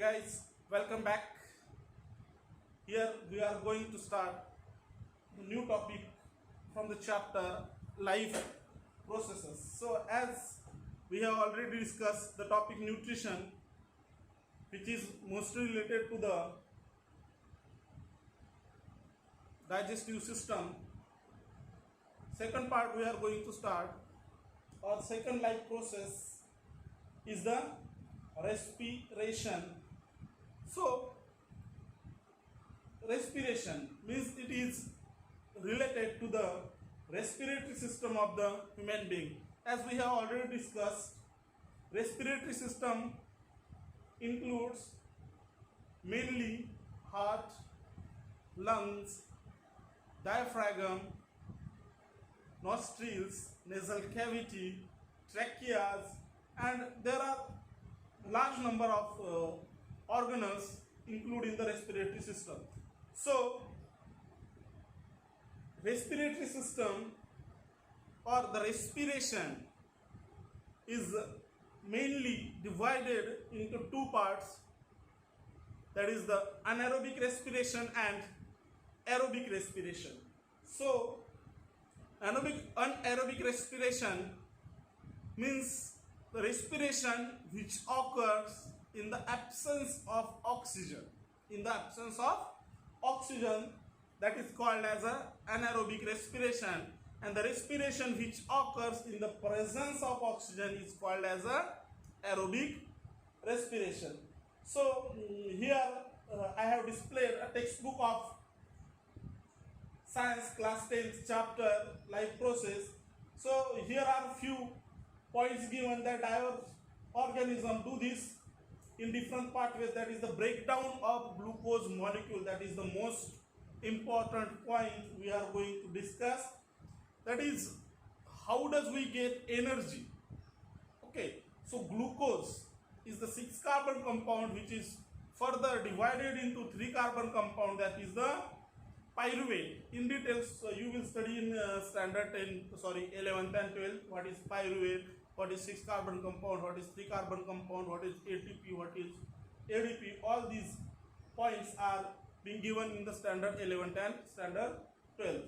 guys, welcome back. Here we are going to start a new topic from the chapter life processes. So as we have already discussed the topic nutrition, which is mostly related to the digestive system. Second part we are going to start, or second life process is the respiration. So respiration means it is related to the respiratory system of the human being. As we have already discussed, respiratory system includes mainly heart, lungs, diaphragm, nostrils, nasal cavity, tracheas, and there are large number of organelles including the respiratory system. So respiratory system or the respiration is mainly divided into two parts, that is the anaerobic respiration and aerobic respiration. So anaerobic respiration means the respiration which occurs in the absence of oxygen. In the absence of oxygen, that is called as a anaerobic respiration, and the respiration which occurs in the presence of oxygen is called as a aerobic respiration. So here I have displayed a textbook of science class 10th chapter life process. So here are few points given that our organism do this in different pathways. That is the breakdown of glucose molecule. That is the most important point we are going to discuss. That is, how does we get energy? Okay, so glucose is the 6 carbon compound which is further divided into 3 carbon compound, that is the pyruvate. In details you will study in standard 11th and 12th what is pyruvate, what is 6 carbon compound, what is 3 carbon compound, what is ATP, what is ADP. All these points are being given in the standard 11th and standard 12th.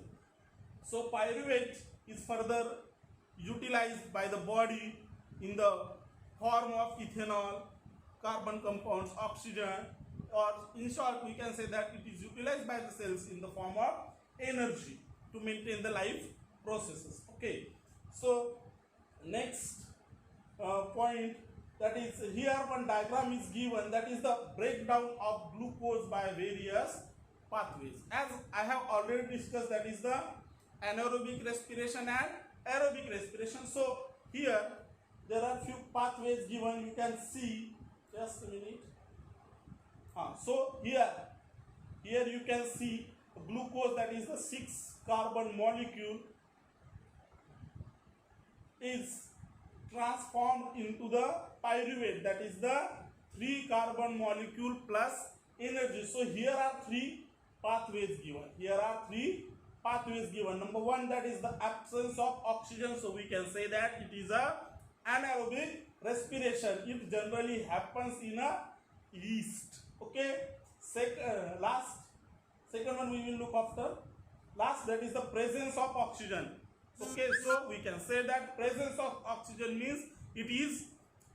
So pyruvate is further utilized by the body in the form of ethanol, carbon compounds, oxygen, or in short we can say that it is utilized by the cells in the form of energy to maintain the life processes. Okay, so next point, that is here one diagram is given, that is the breakdown of glucose by various pathways. As I have already discussed, that is the anaerobic respiration and aerobic respiration. So here there are few pathways given, you can see, just a minute. So here you can see glucose, that is the 6 carbon molecule, is transformed into the pyruvate, that is the 3 carbon molecule plus energy. So here are 3 pathways given. Number 1, that is the absence of oxygen. So we can say that it is a anaerobic respiration. It generally happens in a yeast. Okay. Second one we will look after. Last, that is the presence of oxygen. Okay, so we can say that presence of oxygen means it is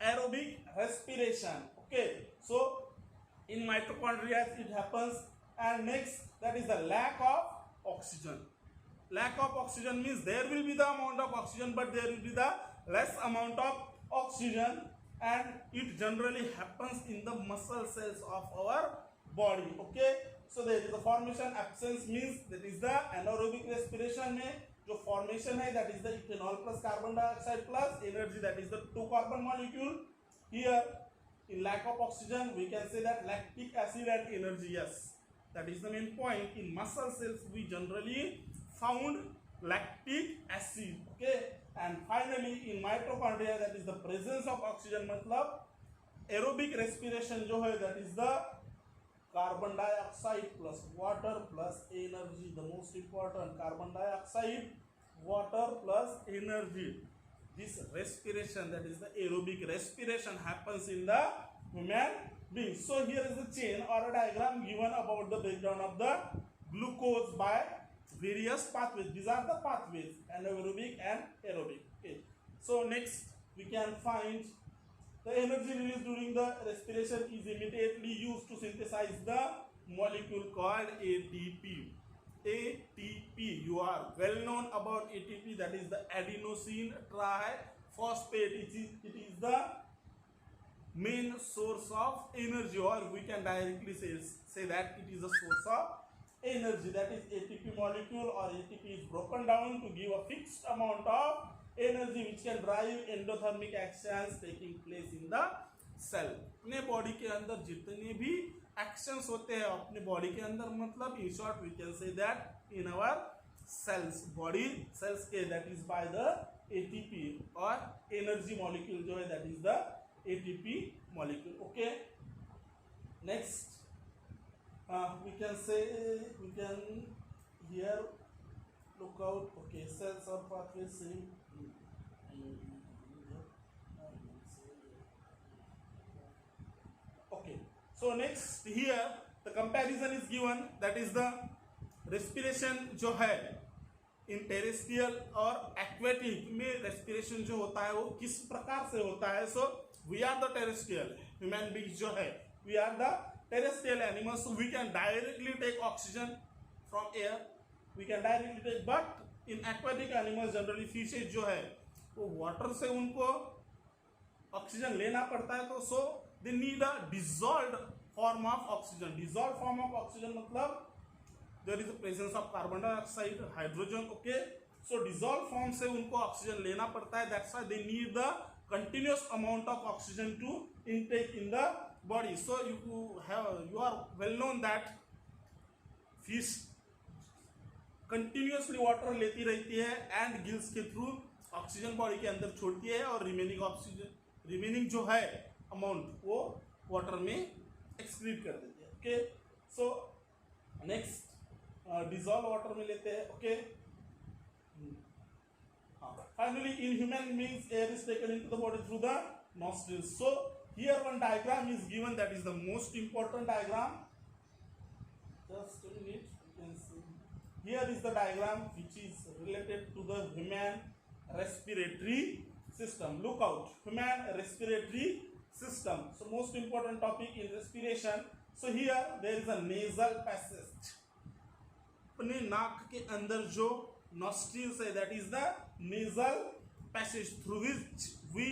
aerobic respiration. Okay, so in mitochondria it happens. And next, that is the lack of oxygen. Lack of oxygen means there will be the amount of oxygen, but there will be the less amount of oxygen, and it generally happens in the muscle cells of our body. Okay, so there is the formation. Absence means that is the anaerobic respiration में जो formation है, that is the ethanol plus carbon dioxide plus energy, that is the 2 carbon molecule. Here in lack of oxygen we can say that lactic acid and energy. Yes, that is the main point. In muscle cells we generally found lactic acid. Okay, and finally in mitochondria, that is the presence of oxygen. मतलब aerobic respiration जो है, that is the carbon dioxide plus water plus energy. The most important, carbon dioxide, water plus energy. This respiration, that is the aerobic respiration, happens in the human beings. So here is the chain or a diagram given about the breakdown of the glucose by various pathways. These are the pathways, anaerobic and aerobic. Okay. So next we can find the energy released during the respiration is immediately used to synthesize the molecule called ATP. ATP, you are well known about ATP, that is the adenosine triphosphate. It is the main source of energy, or we can directly say that it is a source of energy. That is ATP molecule, or ATP is broken down to give a fixed amount of energy which can drive endothermic actions taking place in the cell. अपने body के अंदर जितने भी actions होते हैं अपने body के अंदर, मतलब in short we can say that in our cells, body cells के, that is by the ATP, और एनर्जी मॉलिक्यूल जो है that is the ATP molecule. Okay, next we can say, we can here look out. Okay, cells or pathways same. Okay, so next here the comparison is given, that is the respiration जो है in terrestrial और aquatic में respiration जो होता है वो किस प्रकार से होता है. So we are the terrestrial human beings जो है, we are the terrestrial animals, so we can directly take oxygen from air, we can directly take, but in aquatic animals generally fishes जो है वो वाटर से उनको oxygen लेना पड़ता है, तो so they need a dissolved form of oxygen. Dissolve form of oxygen मतलब there is a presence of carbon dioxide, hydrogen. Okay, so dissolve form से उनको ऑक्सीजन लेना पड़ता है, that's why they need the continuous amount of oxygen to intake in the body. So you are well known that fish continuously water लेती रहती है and gills के through oxygen body के अंदर छोड़ती है, और रिमेनिंग ऑक्सीजन, रिमेनिंग जो है अमाउंट वो वाटर में एक्सक्रीट कर देती है. Okay, so next dissolve water में लेते हैं. Okay, finally in human beings air is taken into the body through the nostrils. So here one diagram is given, that is the most important diagram. Just a minute, you can see. Here is the diagram which is related to the human respiratory system. Look out, human respiratory system. So most important topic in respiration. So here there is a nasal passage. अपने नाक के अंदर जो nostrils है, that is the nasal passage through which we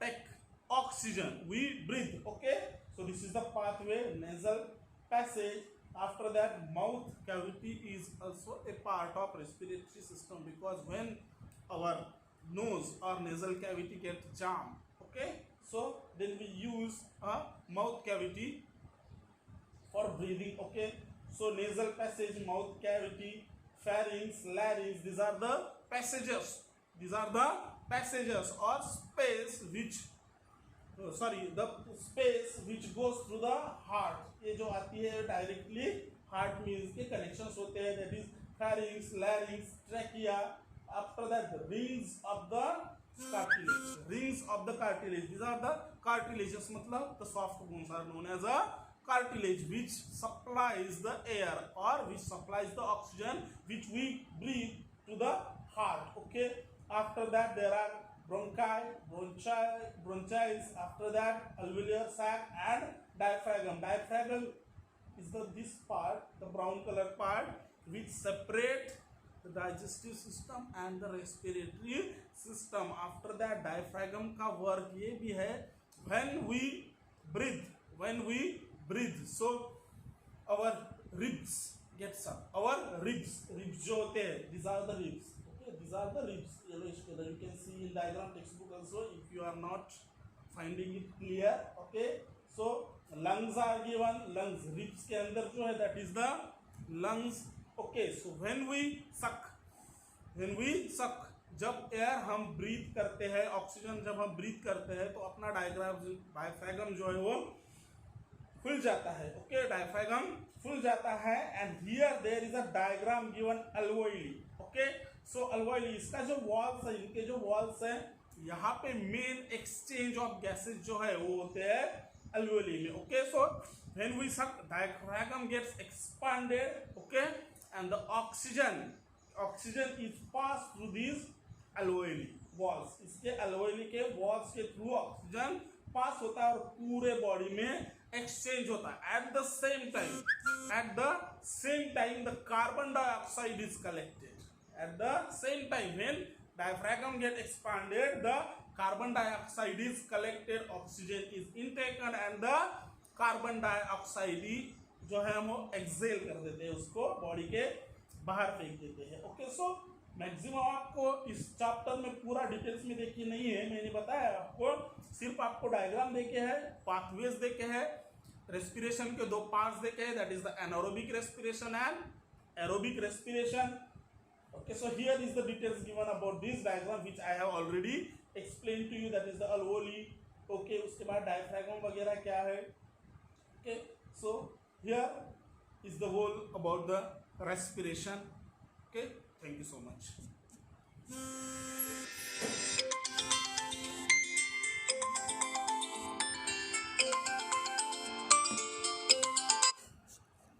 take oxygen, we breathe. Okay, so this is the pathway, nasal passage. After that, mouth cavity is also a part of respiratory system, because when our nose or nasal cavity gets jammed, okay, so then we use a mouth cavity for breathing. Okay, so nasal passage, mouth cavity, pharynx, larynx, these are the passages. These are the passages or space which the space which goes through the heart. ये जो आती है directly heart में इसके connections होते हैं, that is pharynx, larynx, trachea. After that, the rings of the cartilage. Rings of the cartilage. These are the cartilages, मतलब the soft bones are known as a cartilage, which supplies the air or which supplies the oxygen which we breathe to the heart. Okay. After that, there are bronchis. After that, alveolar sac and diaphragm. Diaphragm is this part, the brown color part, which separate the digestive system and the respiratory system. After that, diaphragm का work ये भी है, when we breathe, so our ribs gets up. Our ribs जो होते हैं, these are the ribs. Okay, these are the ribs. Yellowish color. You can see in diagram textbook also if you are not finding it clear. Okay, so lungs are given. Lungs, ribs के अंदर जो है, that is the lungs. Okay, so when we suck, जब air हम breathe करते हैं, oxygen जब हम ब्रीथ करते हैं, तो अपना डायफ्रागम जो है वो खुल जाता है. ओके, डायफ्रागम खुल जाता है. And here there is a diagram given alveoli. Okay, so alveoli, इसका जो वॉल्स है, इनके जो वॉल्स हैं, यहाँ पे मेन एक्सचेंज ऑफ गैसेज जो है वो होते हैं alveoli में. Okay, so when we suck, diaphragm gets expanded, okay, and the oxygen is passed through these alveoli walls. इसके alveoli के walls के through oxygen पास होता है और पूरे बॉडी में एक्सचेंज होता है. At the same time the carbon dioxide is collected. At the same time, when diaphragm get expanded, the carbon dioxide is collected, oxygen is intaken, and the carbon dioxide जो है हम Excel कर देते हैं, उसको body के बाहर फेंक देते हैं. ओके, सो मैक्सिमम आपको इस चैप्टर में पूरा डिटेल्स में देखिए नहीं है, मैंने बताया आपको, सिर्फ आपको डायग्राम देके है, पाथवेज देके है, रेस्पिरेशन के दो पार्ट्स देखे हैं, that is the anaerobic respiration and aerobic respiration. Okay, so here is the details given about this diagram which I have already explained to you, that is the alveoli. Okay, उसके बाद diaphragm वगैरह क्या है. Okay, so here is the whole about the respiration. Okay, thank you so much.